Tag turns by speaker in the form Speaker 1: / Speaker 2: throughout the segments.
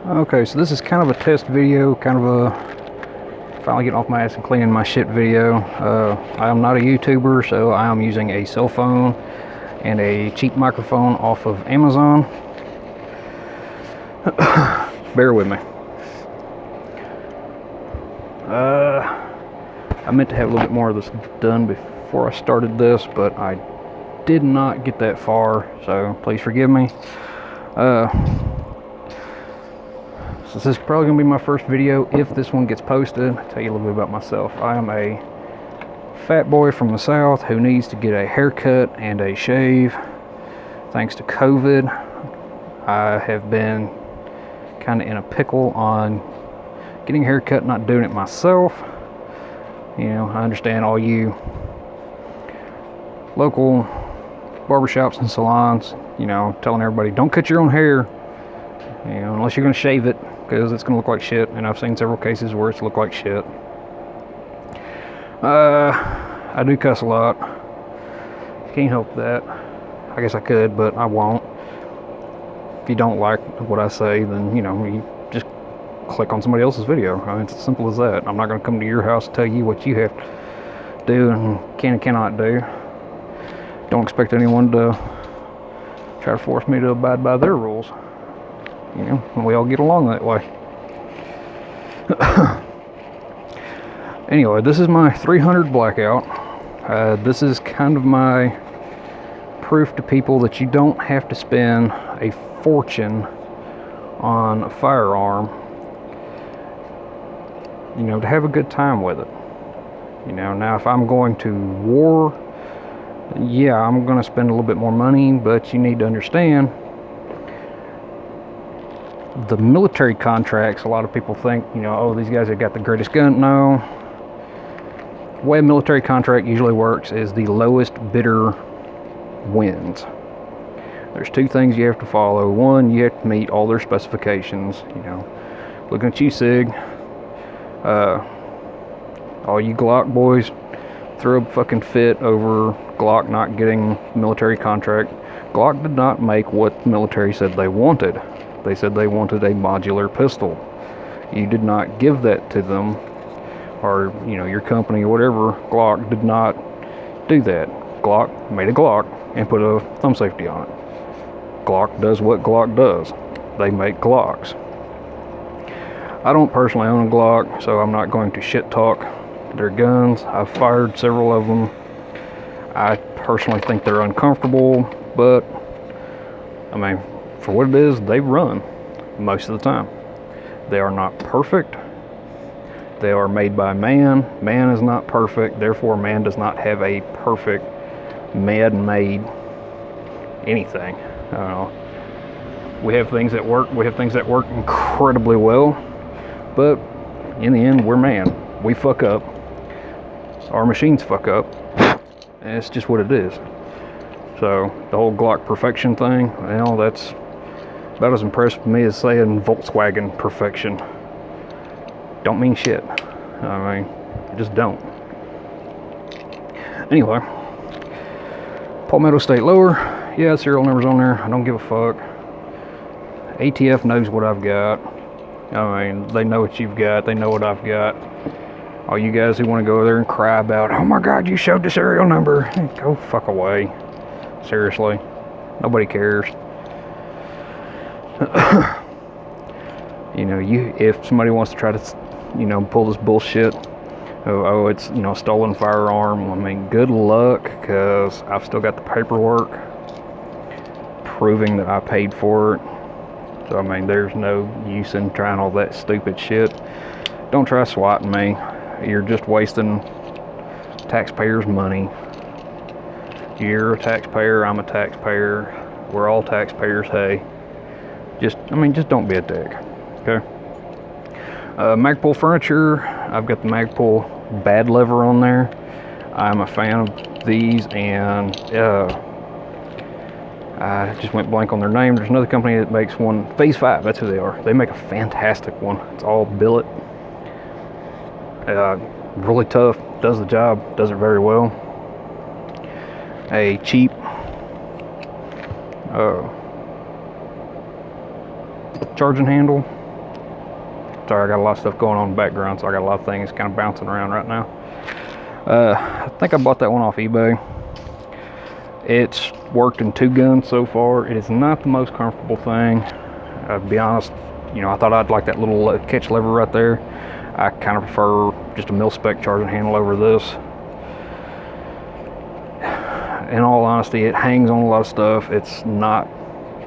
Speaker 1: Okay, so this is kind of a test video, kind of a finally getting off my ass and cleaning my shit video. I am not a YouTuber, so I am using a cell phone and a cheap microphone off of Amazon. Bear with me. I meant to have a little bit more of this done before I started this, but I did not get that far, so please forgive me. So this is probably going to be my first video if this one gets posted. I'll tell you a little bit about myself. I am a fat boy from the South who needs to get a haircut and a shave. Thanks to COVID, I have been kind of in a pickle on getting a haircut, not doing it myself. You know, I understand all you local barbershops and salons, you know, telling everybody don't cut your own hair, you know, unless you're going to shave it, because it's going to look like shit. And I've seen several cases where it's looked like shit. I do cuss a lot. Can't help that. I guess I could, but I won't. If you don't like what I say, then, you know, you just click on somebody else's video. I mean, it's as simple as that. I'm not going to come to your house and tell you what you have to do and can and cannot do. Don't expect anyone to try to force me to abide by their rules. You know, and we all get along that way. Anyway, this is my 300 blackout. This is kind of my proof to people that you don't have to spend a fortune on a firearm, you know, to have a good time with it. You know, now if I'm going to war, yeah, I'm going to spend a little bit more money, but you need to understand the military contracts. A lot of people think, you know, oh, these guys have got the greatest gun. No. The way a military contract usually works is the lowest bidder wins. There's two things you have to follow. One, you have to meet all their specifications. You know, looking at you, Sig. All you Glock boys threw a fucking fit over Glock not getting military contract. Glock did not make what the military said they wanted. They said they wanted a modular pistol. You did not give that to them, or, you know, your company or whatever. Glock did not do that. Glock made a Glock and put a thumb safety on it. Glock does what Glock does. They make Glocks. I don't personally own a Glock, so I'm not going to shit talk their guns. I've fired several of them. I personally think they're uncomfortable, but I mean, for what it is, they run most of the time. They are not perfect. They are made by man. Man is not perfect, therefore man does not have a perfect man-made anything. We have things that work. We have things that work incredibly well, but in the end, we're man. We fuck up. Our machines fuck up, and it's just what it is. So the whole Glock perfection thing, well, that's about as impressive to me as saying Volkswagen perfection. Don't mean shit. I mean, just don't. Anyway, Palmetto State Lower. Yeah, serial numbers on there. I don't give a fuck. ATF knows what I've got. I mean, they know what you've got. They know what I've got. All you guys who want to go there and cry about, oh my God, you showed the serial number. Go fuck away. Seriously. Nobody cares. You know, if somebody wants to try to, you know, pull this bullshit, oh, it's, you know, stolen firearm, I mean, good luck, because I've still got the paperwork proving that I paid for it. So, I mean, there's no use in trying all that stupid shit. Don't try swatting me. You're just wasting taxpayers' money. You're a taxpayer, I'm a taxpayer. We're all taxpayers, hey. Just don't be a dick, okay? Magpul furniture, I've got the Magpul bad lever on there. I'm a fan of these, and I just went blank on their name. There's another company that makes one, Phase 5, that's who they are. They make a fantastic one. It's all billet. Really tough, does the job, does it very well. A cheap charging handle. Sorry, I got a lot of stuff going on in the background, so I got a lot of things kind of bouncing around right now. I think I bought that one off eBay. It's worked in 2 guns so far. It is not the most comfortable thing. To be honest, you know, I thought I'd like that little catch lever right there. I kind of prefer just a mil-spec charging handle over this. In all honesty, it hangs on a lot of stuff. It's not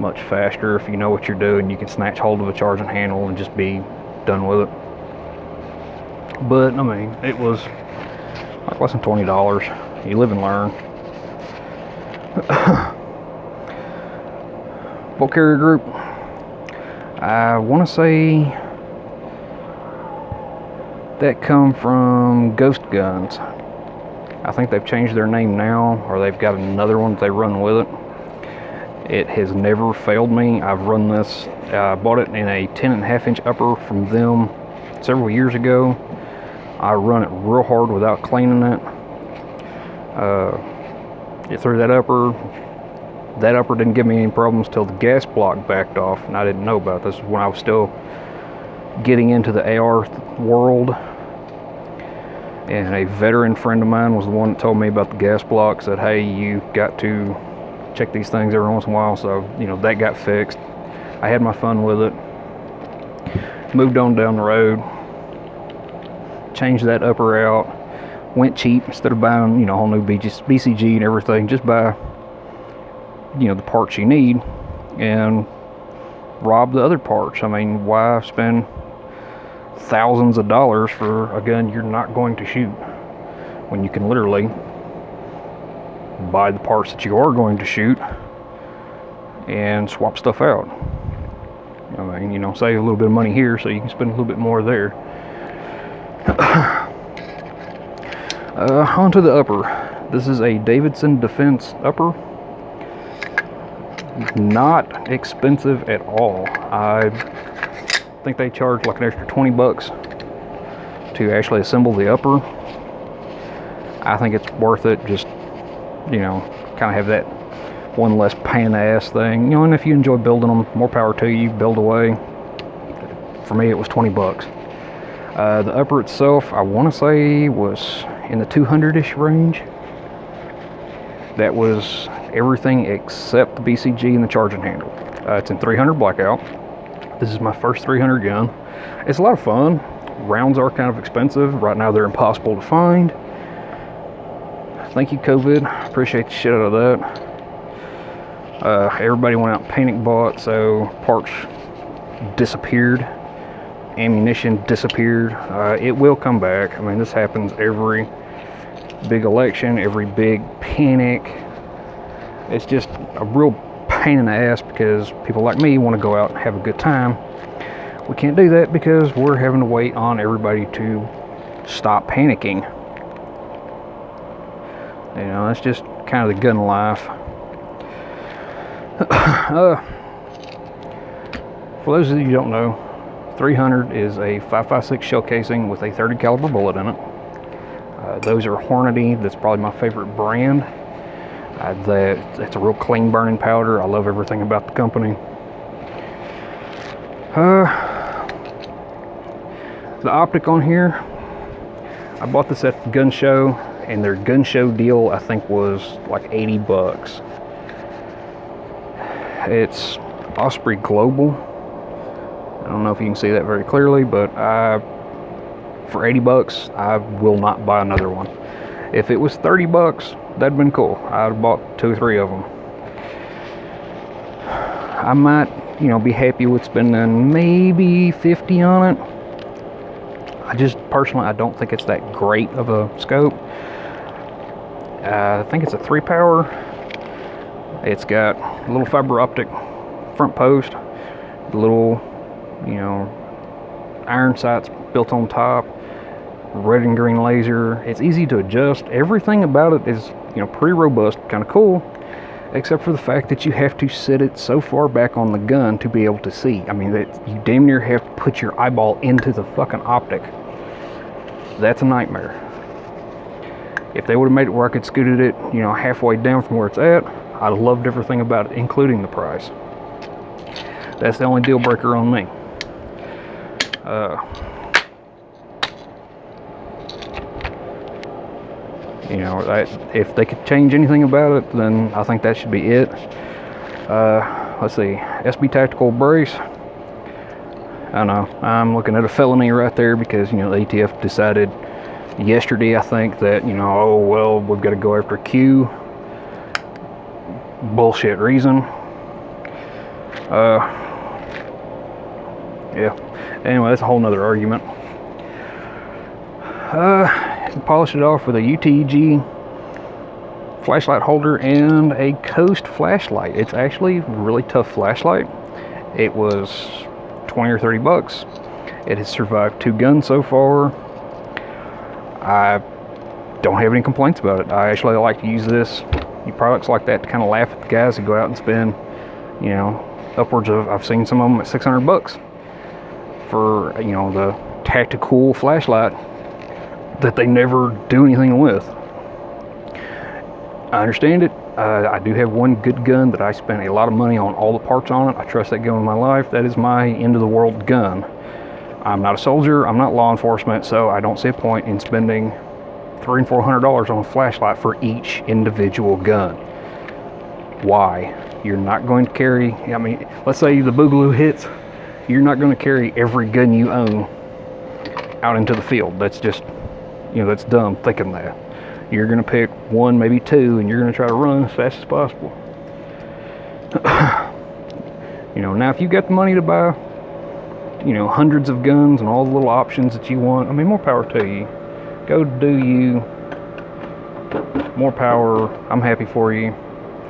Speaker 1: much faster if you know what you're doing. You can snatch hold of a charging handle and just be done with it. But I mean, it was like less than $20. You live and learn. Bolt carrier group, I want to say that come from Ghost Guns. I think they've changed their name now, or they've got another one that they run with it. It has never failed me. I've run this, I bought it in a 10.5 inch upper from them several years ago. I run it real hard without cleaning it. Get through that upper. That upper didn't give me any problems till the gas block backed off, and I didn't know about this when I was still getting into the AR world. And a veteran friend of mine was the one that told me about the gas block, said, hey, you got to check these things every once in a while. So, you know, that got fixed. I had my fun with it. Moved on down the road. Changed that upper out. Went cheap. Instead of buying, you know, a whole new BCG and everything, just buy, you know, the parts you need and rob the other parts. I mean, why spend thousands of dollars for a gun you're not going to shoot when you can literally buy the parts that you are going to shoot and swap stuff out? I mean, you know, save a little bit of money here so you can spend a little bit more there. Onto the upper. This is a Davidson Defense upper. Not expensive at all. I think they charge like an extra $20 to actually assemble the upper. I think it's worth it. Just, you know, kind of have that one less pain in the ass thing, you know. And if you enjoy building them, more power to you. Build away. For me, it was $20. The upper itself, I want to say, was in the 200-ish range. That was everything except the BCG and the charging handle. It's in 300 blackout. This is my first 300 gun. It's a lot of fun. Rounds are kind of expensive. Right now they're impossible to find. Thank you, COVID. Appreciate the shit out of that. Everybody went out and panic bought, so parts disappeared. Ammunition disappeared. It will come back. I mean, this happens every big election, every big panic. It's just a real pain in the ass because people like me want to go out and have a good time. We can't do that because we're having to wait on everybody to stop panicking. You know, that's just kind of the gun life. For those of you who don't know, 300 is a 5.56 shell casing with a 30 caliber bullet in it. Those are Hornady. That's probably my favorite brand. It's a real clean burning powder. I love everything about the company. The optic on here, I bought this at the gun show, and their gun show deal I think was like $80. It's Osprey Global. I don't know if you can see that very clearly, but for $80 I will not buy another one. If it was $30, that'd been cool. I'd have bought 2 or 3 of them. I might, you know, be happy with spending maybe $50 on it. I just personally, I don't think it's that great of a scope. I think it's a 3-power. It's got a little fiber optic front post, little, you know, iron sights built on top, red and green laser. It's easy to adjust. Everything about it is, you know, pretty robust, kind of cool, except for the fact that you have to sit it so far back on the gun to be able to see. I mean, that you damn near have to put your eyeball into the fucking optic. That's a nightmare. If they would have made it where I could scoot it, you know, halfway down from where it's at, I'd have loved everything about it, including the price. That's the only deal breaker on me. You know, if they could change anything about it, then I think that should be it. Let's see, SB Tactical Brace. I know, I'm looking at a felony right there because, you know, the ATF decided yesterday, I think, that, you know, oh, well, we've got to go after Q. Bullshit reason. Yeah. Anyway, that's a whole nother argument. Polish it off with a UTG flashlight holder and a Coast flashlight. It's actually a really tough flashlight. It was 20 or 30 bucks. It has survived 2 guns so far. I don't have any complaints about it. I actually like to use this products like that to kind of laugh at the guys who go out and spend, you know, upwards of, I've seen some of them at 600 bucks for, you know, the tactical flashlight that they never do anything with. I understand it. I do have one good gun that I spent a lot of money on all the parts on it. I trust that gun with my life. That is my end of the world gun. I'm not a soldier, I'm not law enforcement, so I don't see a point in spending $300 and $400 on a flashlight for each individual gun. Why? You're not going to carry, I mean, let's say the Boogaloo hits, you're not going to carry every gun you own out into the field. That's just, you know, that's dumb thinking that. You're going to pick 1, maybe 2, and you're going to try to run as fast as possible. You know, now if you got the money to buy, you know, hundreds of guns and all the little options that you want, I mean, more power to you. Go do you. More power. I'm happy for you.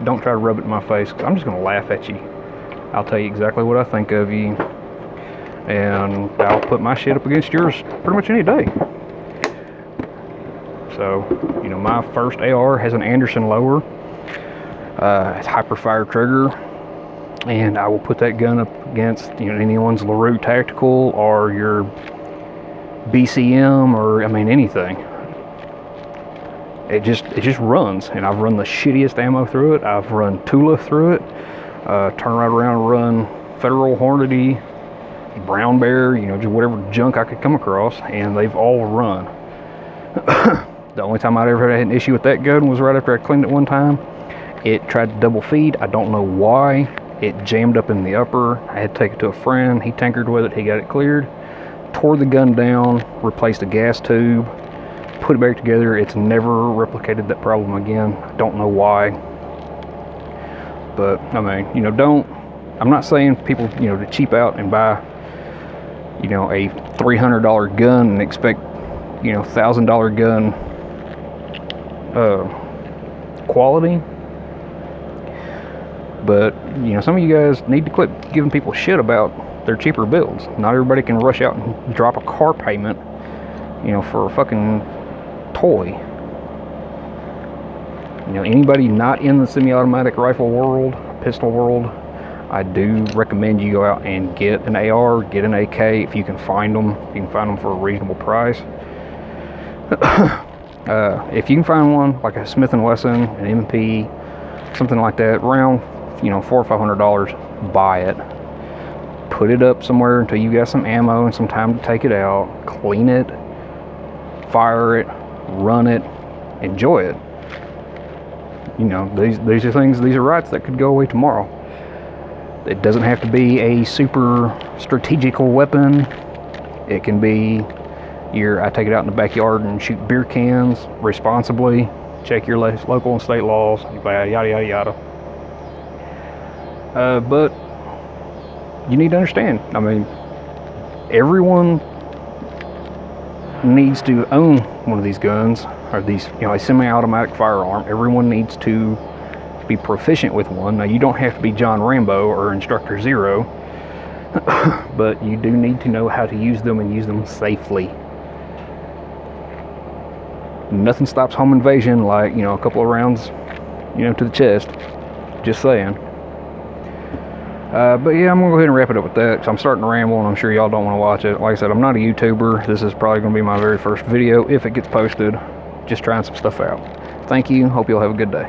Speaker 1: Don't try to rub it in my face, because I'm just going to laugh at you. I'll tell you exactly what I think of you, and I'll put my shit up against yours pretty much any day. So, you know, my first AR has an Anderson lower. It's hyper-fire trigger, and I will put that gun up against, you know, anyone's LaRue Tactical or your BCM, or I mean anything. It just runs, and I've run the shittiest ammo through it. I've run Tula through it. Turn right around and run Federal, Hornady, Brown Bear, you know, just whatever junk I could come across, and they've all run. The only time I'd ever had an issue with that gun was right after I cleaned it one time. It tried to double feed. I don't know why. It jammed up in the upper. I had to take it to a friend. He tinkered with it. He got it cleared. Tore the gun down, replaced a gas tube, put it back together. It's never replicated that problem again. I don't know why. But, I mean, you know, I'm not saying people, you know, to cheap out and buy, you know, a $300 gun and expect, you know, $1,000 gun quality. But, you know, some of you guys need to quit giving people shit about their cheaper builds. Not everybody can rush out and drop a car payment, you know, for a fucking toy. You know, anybody not in the semi-automatic rifle world, pistol world, I do recommend you go out and get an AR, get an AK if you can find them. You can find them for a reasonable price. If you can find one like a Smith & Wesson, an M&P, something like that, around, you know, $400 or $500, buy it. Put it up somewhere until you got some ammo and some time to take it out. Clean it, fire it, run it, enjoy it. You know, these are things, these are rights that could go away tomorrow. It doesn't have to be a super strategical weapon. It can be I take it out in the backyard and shoot beer cans responsibly. Check your local and state laws, yada yada yada. But you need to understand, I mean, everyone needs to own one of these guns, or these, you know, a semi-automatic firearm. Everyone needs to be proficient with one. Now, you don't have to be John Rambo or Instructor Zero, but you do need to know how to use them and use them safely. Nothing stops home invasion like, you know, a couple of rounds, you know, to the chest. Just saying. But yeah, I'm going to go ahead and wrap it up with that, because I'm starting to ramble and I'm sure y'all don't want to watch it. Like I said, I'm not a YouTuber. This is probably going to be my very first video if it gets posted. Just trying some stuff out. Thank you. Hope you'll have a good day.